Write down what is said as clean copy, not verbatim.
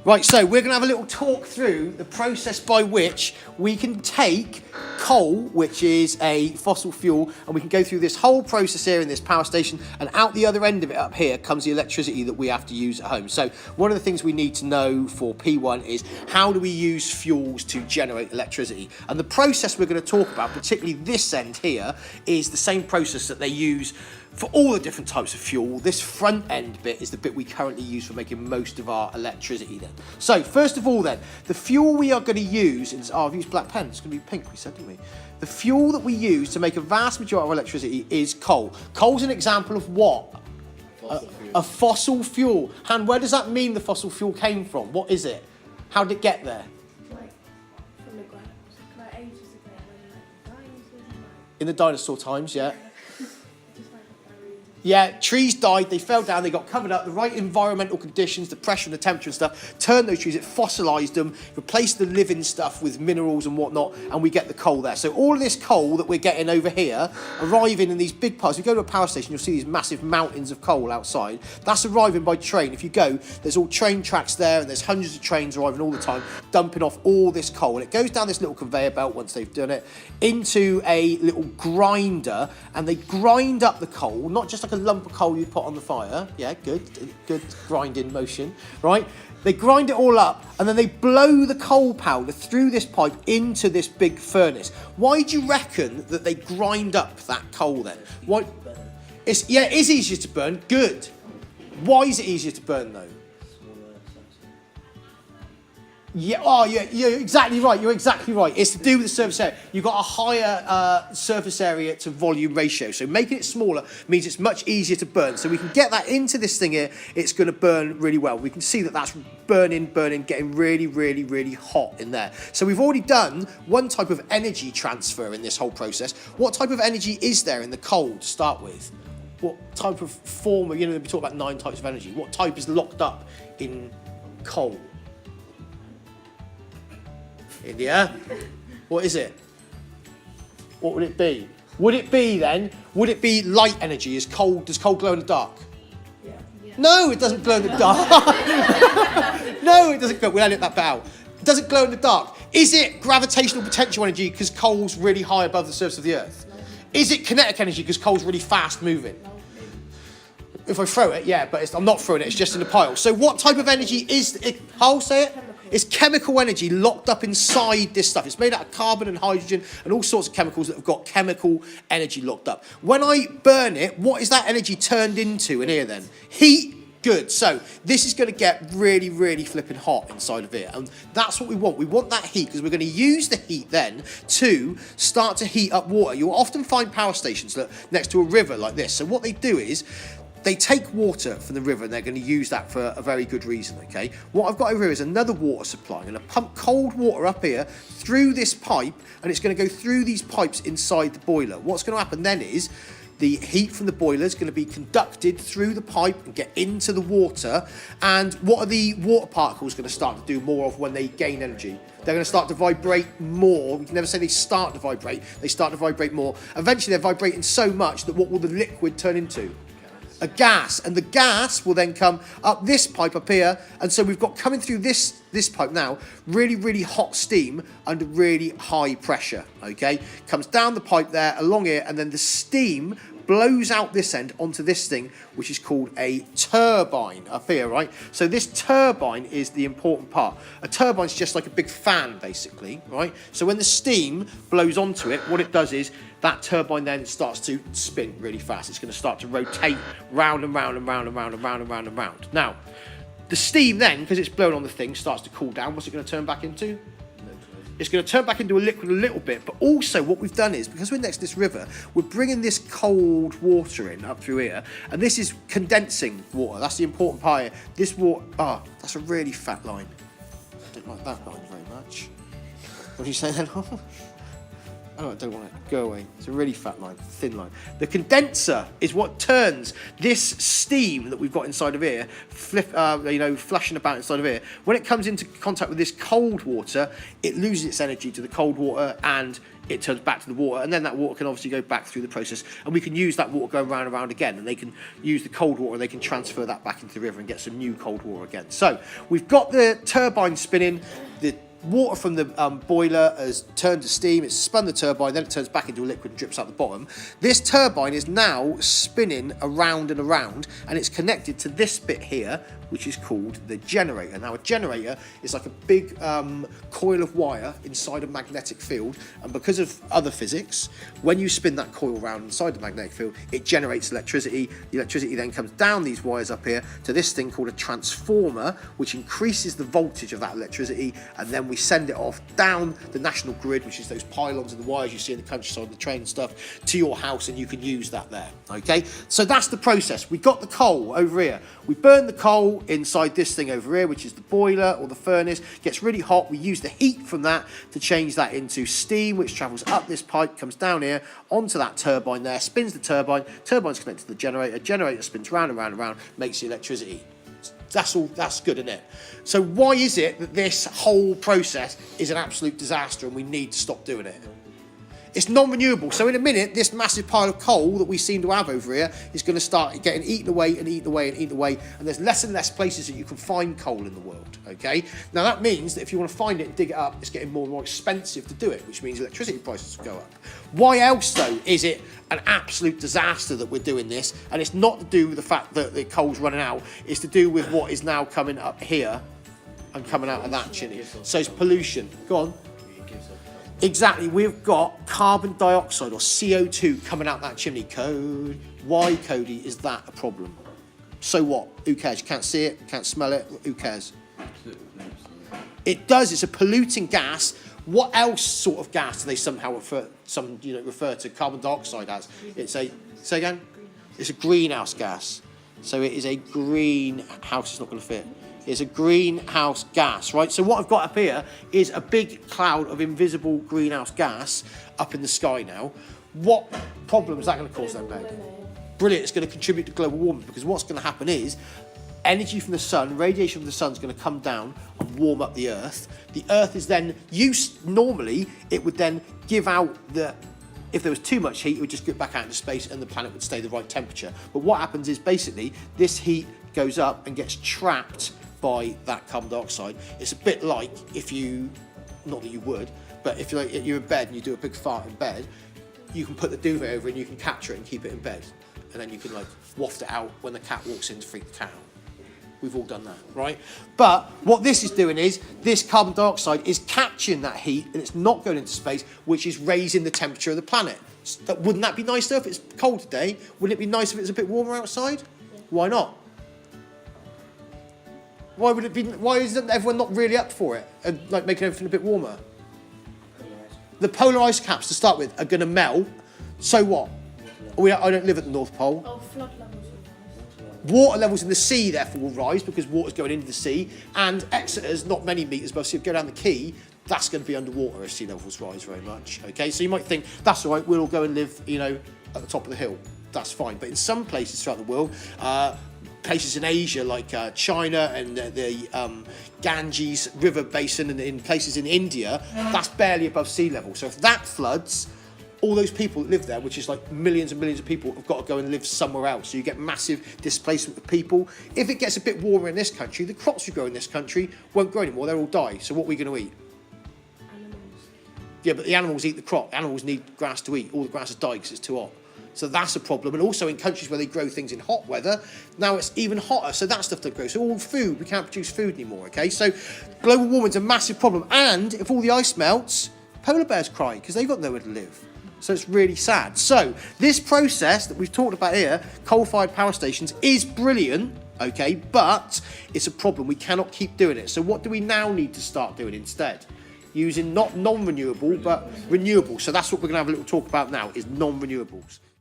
Right, so we're going to have a little talk through the process by which we can take coal, which is a fossil fuel, and we can go through this whole process here in this power station, and out the other end of it up here comes the electricity that we have to use at home. So one of the things we need to know for P1 is how do we use fuels to generate electricity? And the process we're going to talk about, particularly this end here, is the same process that they use for all the different types of fuel. This front end bit is the bit we currently use for making most of our electricity then. So first of all then, the fuel we are going to use is, I've used black pen, it's going to be pink, we said, didn't we? The fuel that we use to make a vast majority of our electricity is coal. Coal's an example of what? A fossil fuel. Han, where does that mean the fossil fuel came from? What is it? How did it get there? Like, from the ground, like ages ago, when like dinosaurs and like... In the dinosaur times, yeah. Just like buried. Yeah, trees died, they fell down, they got covered up, the right environmental conditions, the pressure and the temperature and stuff, turned those trees, it fossilised them, replaced the living stuff with minerals and whatnot, and we get the coal there. So all of this coal that we're getting over here, arriving in these big piles, you go to a power station, you'll see these massive mountains of coal outside, that's arriving by train. If you go, there's all train tracks there, and there's hundreds of trains arriving all the time, dumping off all this coal, and it goes down this little conveyor belt once they've done it, into a little grinder, and they grind up the coal, not just like a lump of coal you'd put on the fire. Yeah, good grinding motion, right? They grind it all up, and then they blow the coal powder through this pipe into this big furnace. Why do you reckon that they grind up that coal then? Why? It is easier to burn. Good. Why is it easier to burn though? Yeah, you're exactly right. You're exactly right. It's to do with the surface area. You've got a higher surface area to volume ratio. So making it smaller means it's much easier to burn. So we can get that into this thing here. It's going to burn really well. We can see that that's burning, getting really, really, really hot in there. So we've already done one type of energy transfer in this whole process. What type of energy is there in the coal to start with? What type of form, we talk about 9 types of energy. What type is locked up in coal? India? What is it? What would it be? Would it be light energy? Does coal glow in the dark? Yeah. No, it doesn't glow in the dark. No, it doesn't glow. We'll edit that bit out. It doesn't glow in the dark. Is it gravitational potential energy because coal's really high above the surface of the earth? No. Is it kinetic energy because coal's really fast moving? No. If I throw it, yeah, but I'm not throwing it, it's just in the pile. So what type of energy is it? I'll say it. It's chemical energy locked up inside this stuff. It's made out of carbon and hydrogen and all sorts of chemicals that have got chemical energy locked up. When I burn it, what is that energy turned into in here then? Heat. Good. So this is going to get really, really flipping hot inside of here. And that's what we want. We want that heat because we're going to use the heat then to start to heat up water. You'll often find power stations next to a river like this. So what they do is they take water from the river and they're going to use that for a very good reason, okay? What I've got over here is another water supply. I'm going to pump cold water up here through this pipe, and it's going to go through these pipes inside the boiler. What's going to happen then is the heat from the boiler is going to be conducted through the pipe and get into the water. And what are the water particles going to start to do more of when they gain energy? They're going to start to vibrate more. We can never say they start to vibrate. They start to vibrate more. Eventually, they're vibrating so much that what will the liquid turn into? A gas, and the gas will then come up this pipe up here, and so we've got coming through this pipe now really, really hot steam under really high pressure, okay? Comes down the pipe there, along here, and then the steam blows out this end onto this thing, which is called a turbine up here, right? So this turbine is the important part. A turbine's just like a big fan, basically, right? So when the steam blows onto it, what it does is that turbine then starts to spin really fast. It's going to start to rotate round and round and round and round and round and round and round. Now, the steam then, because it's blown on the thing, starts to cool down. What's it going to turn back into? It's going to turn back into a liquid a little bit, but also what we've done is, because we're next to this river, we're bringing this cold water in up through here, and this is condensing water. That's the important part here. This water, that's a really fat line. I don't like that line very much. What do you say then? Oh, I don't want it. Go away. It's a really fat line, thin line. The condenser is what turns this steam that we've got inside of here, flashing about inside of here. When it comes into contact with this cold water, it loses its energy to the cold water and it turns back to the water, and then that water can obviously go back through the process, and we can use that water going round and round again, and they can use the cold water and they can transfer that back into the river and get some new cold water again. So we've got the turbine spinning, the water from the boiler has turned to steam, it's spun the turbine, then it turns back into a liquid and drips out the bottom. This turbine is now spinning around and around, and it's connected to this bit here, which is called the generator. Now, a generator is like a big coil of wire inside a magnetic field, and because of other physics, when you spin that coil around inside the magnetic field, it generates electricity. The electricity then comes down these wires up here to this thing called a transformer, which increases the voltage of that electricity, and then we send it off down the national grid, which is those pylons and the wires you see in the countryside, the train and stuff, to your house, and you can use that there, okay? So that's the process. We got the coal over here. We burn the coal inside this thing over here, which is the boiler or the furnace. Gets really hot. We use the heat from that to change that into steam, which travels up this pipe, comes down here onto that turbine there, spins the turbine. Turbine's connected to the generator. Generator spins round and round and round, makes the electricity. That's all. That's good, isn't it? So why is it that this whole process is an absolute disaster and we need to stop doing it? It's non-renewable. So in a minute, this massive pile of coal that we seem to have over here is going to start getting eaten away and eaten away and eaten away. And there's less and less places that you can find coal in the world, okay? Now, that means that if you want to find it and dig it up, it's getting more and more expensive to do it, which means electricity prices will go up. Why else, though, is it an absolute disaster that we're doing this? And it's not to do with the fact that the coal's running out. It's to do with what is now coming up here and coming out of that chimney. So it's pollution. Go on. Exactly, we've got carbon dioxide or CO2 coming out that chimney. Why, Cody, is that a problem? So what? Who cares? You can't see it, can't smell it, who cares? It does, it's a polluting gas. What else sort of gas do they somehow refer to carbon dioxide as? Say again? It's a greenhouse gas. So it is a greenhouse, it's not going to fit. It's a greenhouse gas, right? So what I've got up here is a big cloud of invisible greenhouse gas up in the sky now. What problem is that going to cause then, Meg? Brilliant, it's going to contribute to global warming, because what's going to happen is energy from the sun, radiation from the sun is going to come down and warm up the Earth. The Earth is then used, normally, it would then give out if there was too much heat, it would just get back out into space and the planet would stay the right temperature. But what happens is basically this heat goes up and gets trapped by that carbon dioxide. It's a bit like if you, not that you would, but if you're in bed and you do a big fart in bed, you can put the duvet over and you can capture it and keep it in bed. And then you can waft it out when the cat walks in to freak the cat out. We've all done that, right? But what this is doing is, this carbon dioxide is catching that heat and it's not going into space, which is raising the temperature of the planet. Wouldn't that be nice though if it's cold today? Wouldn't it be nice if it's a bit warmer outside? Yeah. Why not? Why isn't everyone not really up for it and making everything a bit warmer? The polar ice caps to start with are going to melt. So what? I don't live at the North Pole. Oh, flood levels will rise. Water levels in the sea therefore will rise because water's going into the sea, and Exeter's not many metres above sea. If you go down the quay, that's going to be underwater if sea levels rise very much. Okay, so you might think that's all right. We'll all go and live, at the top of the hill. That's fine. But in some places throughout the world, places in Asia like China and the Ganges River Basin, and in places in India, that's barely above sea level. So if that floods, all those people that live there, which is like millions and millions of people, have got to go and live somewhere else. So you get massive displacement of people. If it gets a bit warmer in this country, the crops we grow in this country won't grow anymore. They'll all die. So what are we going to eat? Animals. Yeah, but the animals eat the crop. Animals need grass to eat. All the grass has died because it's too hot. So that's a problem. And also in countries where they grow things in hot weather, now it's even hotter. So that stuff don't grow. So all food, we can't produce food anymore, okay? So global warming's a massive problem. And if all the ice melts, polar bears cry because they've got nowhere to live. So it's really sad. So this process that we've talked about here, coal-fired power stations, is brilliant, okay? But it's a problem. We cannot keep doing it. So what do we now need to start doing instead? Using not non-renewable, but renewable. So that's what we're going to have a little talk about now, is non-renewables.